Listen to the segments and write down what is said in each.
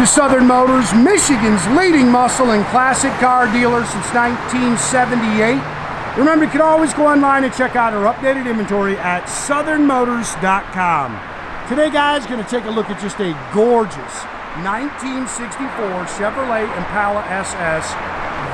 to Southern Motors, Michigan's leading muscle and classic car dealer since 1978. Remember, you can always go online and check out our updated inventory at southernmotors.com. Today, guys, going to take a look at just a gorgeous 1964 Chevrolet Impala SS.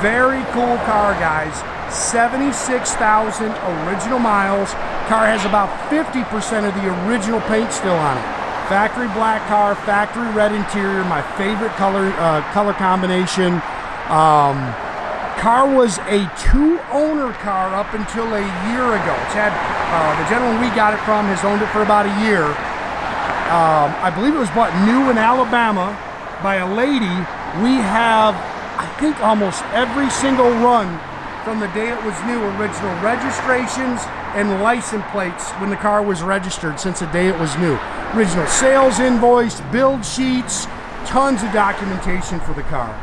Very cool car, guys. 76,000 original miles. Car has about 50% of the original paint still on it. Factory black car, factory red interior, my favorite color combination. Car was a two-owner car up until a year ago. It's had, the gentleman we got it from has owned it for about a year. I believe it was bought new in Alabama by a lady. We have, I think, almost every single run from the day it was new, original registrations and license plates when the car was registered since the day it was new. Original sales invoice, build sheets, tons of documentation for the car.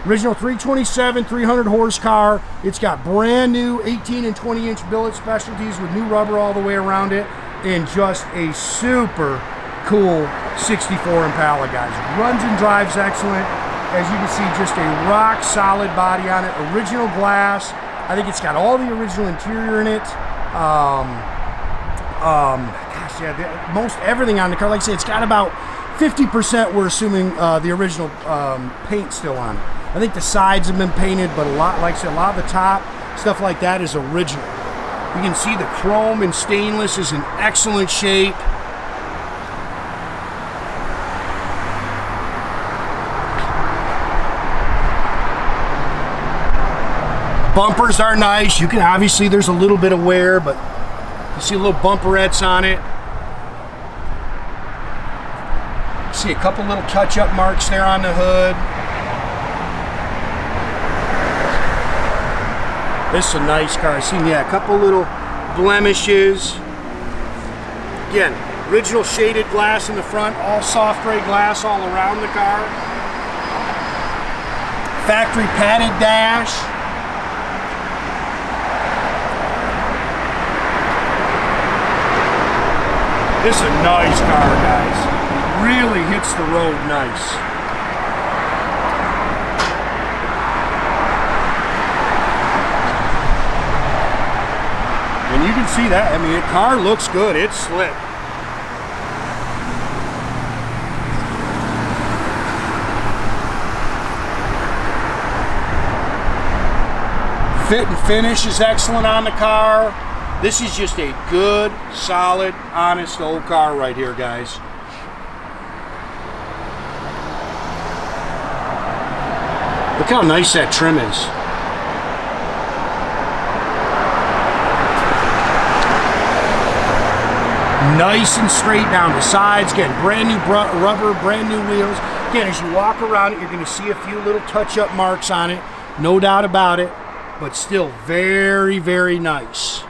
Original 327, 300 horse car. It's got brand new 18 and 20 inch billet specialties with new rubber all the way around it, and just a super cool 64 Impala, guys. Runs and drives excellent. As you can see, just a rock solid body on it. Original glass. I think it's got all the original interior in it. Gosh, yeah, most everything on the car. Like I said, it's got about 50%, we're assuming, the original paint still on it. I think the sides have been painted, but a lot, like I said, a lot of the top, stuff like that is original. You can see the chrome and stainless is in excellent shape. Bumpers are nice. You can obviously, there's a little bit of wear, but you see little bumperettes on it. You see a couple little touch-up marks there on the hood. This is a nice car. I seen, yeah, a couple little blemishes. Again, original shaded glass in the front, all soft gray glass all around the car. Factory padded dash. This is a nice car, guys. Really hits the road nice. And you can see that. I mean, the car looks good. It's slick. Fit and finish is excellent on the car. This is just a good, solid, honest old car right here, guys. Look how nice that trim is. Nice and straight down the sides. Again, brand new rubber, brand new wheels. Again, as you walk around it, you're going to see a few little touch-up marks on it. No doubt about it. But still very, very nice.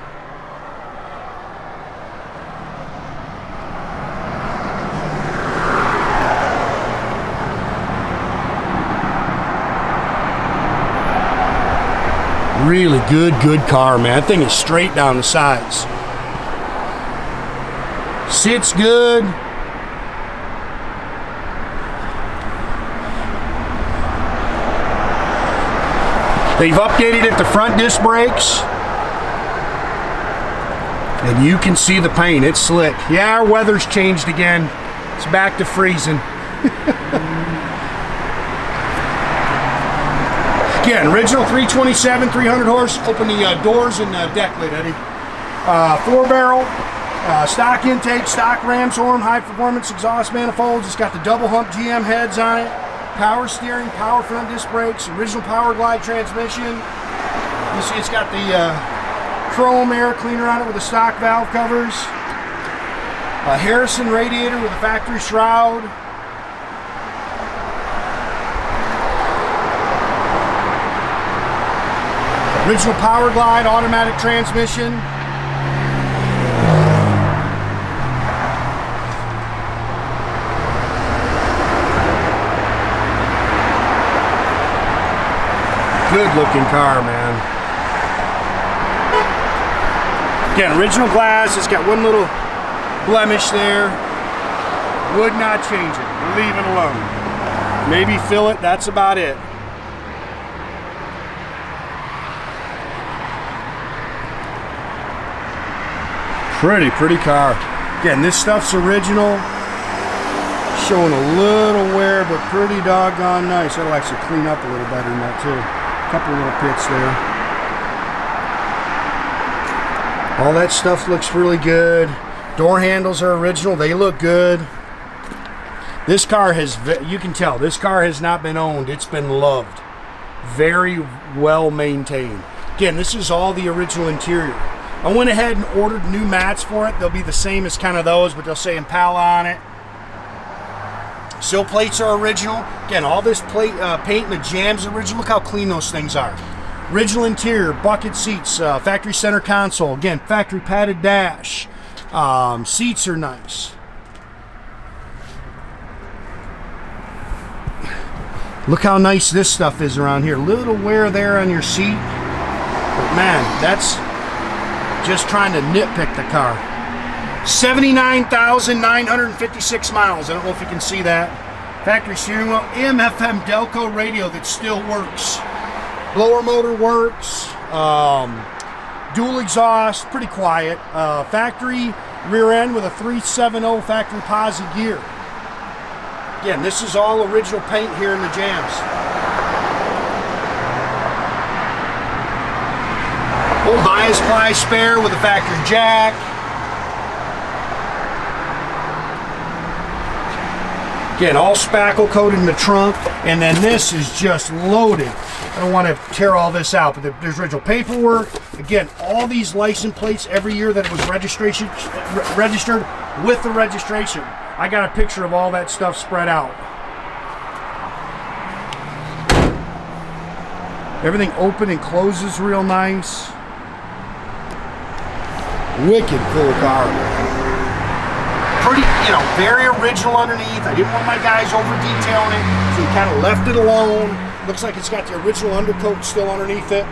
Really good car, man. That thing is straight down the sides. Sits good. They've updated it to front disc brakes. And you can see the paint. It's slick. Yeah, our weather's changed again. It's back to freezing. Again, original 327, 300 horse. Open the doors and deck lid, Eddie. 4-barrel, stock intake, stock Rams horn, high performance exhaust manifolds. It's got the double hump GM heads on it. Power steering, power front disc brakes, original power glide transmission. You see it's got the chrome air cleaner on it with the stock valve covers. A Harrison radiator with a factory shroud. Original power glide, automatic transmission. Good looking car, man. Again, original glass. It's got one little blemish there. Would not change it. Leave it alone. Maybe fill it, that's about it. Pretty car. Again, this stuff's original. Showing a little wear, but pretty doggone nice. That'll actually clean up a little better than that too. A couple little pits there. All that stuff looks really good. Door handles are original. They look good. This car has, you can tell, this car has not been owned. It's been loved. Very well maintained. Again, this is all the original interior. I went ahead and ordered new mats for it. They'll be the same as kind of those, but they'll say Impala on it. Sill plates are original. Again, all this paint and the jams are original. Look how clean those things are. Original interior, bucket seats, factory center console. Again, factory padded dash. Seats are nice. Look how nice this stuff is around here. Little wear there on your seat. But man, that's just trying to nitpick the car. 79,956 miles. I don't know if you can see that. Factory steering wheel, AM/FM Delco radio that still works. Blower motor works. Dual exhaust, pretty quiet. Factory rear end with a 370 factory posi gear. Again, this is all original paint here in the jams. Old bias ply spare with a factory jack. Again, all spackle coated in the trunk, and then this is just loaded. I don't want to tear all this out, but there's original paperwork. Again, all these license plates every year that it was registered with the registration. I got a picture of all that stuff spread out. Everything open and closes real nice. Wicked cool car. Pretty, very original underneath. I didn't want my guys over detailing it, so we kind of left it alone. Looks like it's got the original undercoat still underneath it.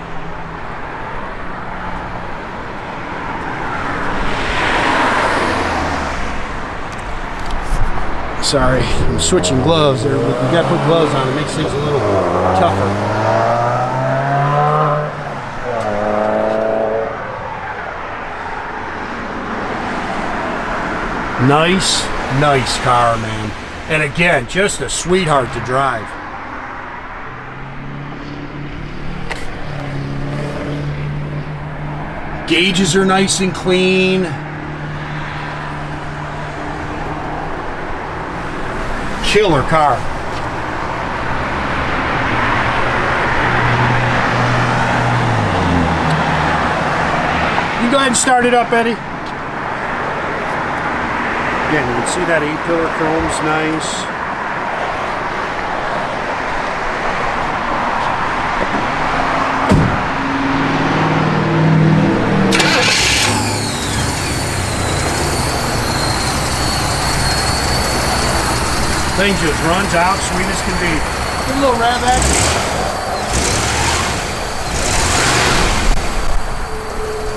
Sorry, I'm switching gloves there, but you gotta put gloves on. It makes things a little tougher. Nice car, man. And again, just a sweetheart to drive. Gauges are nice and clean. Killer car. You go ahead and start it up, Eddie. Again, you can see that 8-pillar chrome's nice. Thing just runs out sweet as can be. Give a little rev action.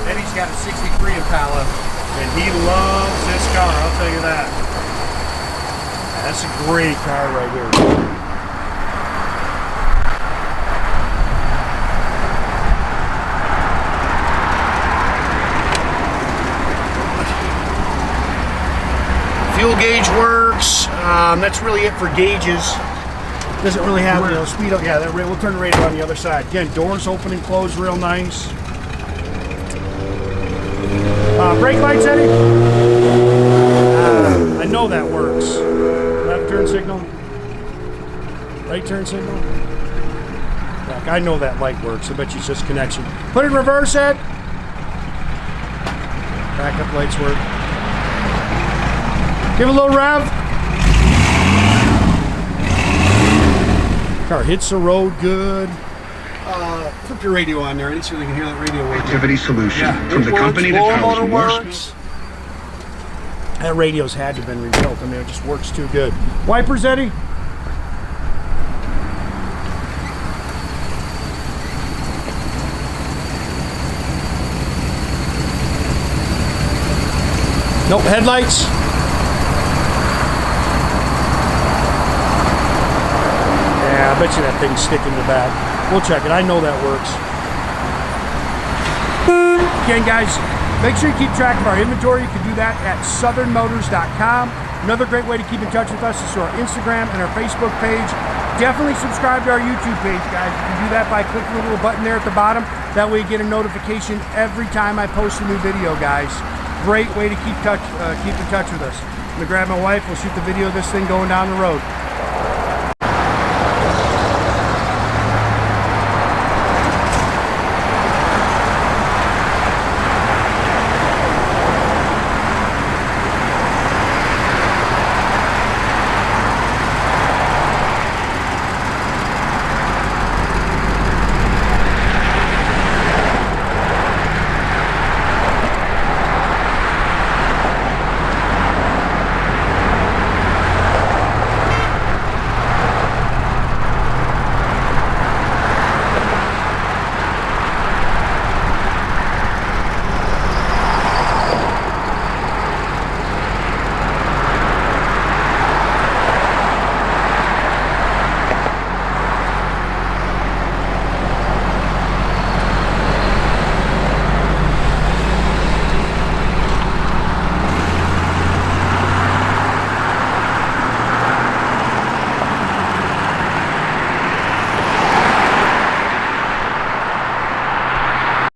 Eddie's got a 63 Impala. And he loves this car, I'll tell you that. That's a great car right here. Fuel gauge works. That's really it for gauges. Doesn't really have speed up. Yeah, we'll turn the radio on the other side. Again, doors open and close real nice. Brake lights, Eddie? I know that works. Left turn signal. Right turn signal. Heck, I know that light works. I bet you it's just connection. Put it in reverse, Ed. Backup lights work. Give it a little rev. Car hits the road good. Flip your radio on there, Eddie, so they can hear that radio wave. Activity solution from the company that powers works. That radio's had to have been rebuilt. I mean, it just works too good. Wipers, Eddie? Nope. Headlights? bet you that thing's sticking to the back. We'll check it. I know that works. Again, guys, make sure you keep track of our inventory. You can do that at southernmotors.com. Another great way to keep in touch with us is through our Instagram and our Facebook page. Definitely subscribe to our YouTube page, guys. You can do that by clicking the little button there at the bottom. That way you get a notification every time I post a new video, guys. Great way to keep in touch with us. I'm gonna grab my wife. We'll shoot the video of this thing going down the road.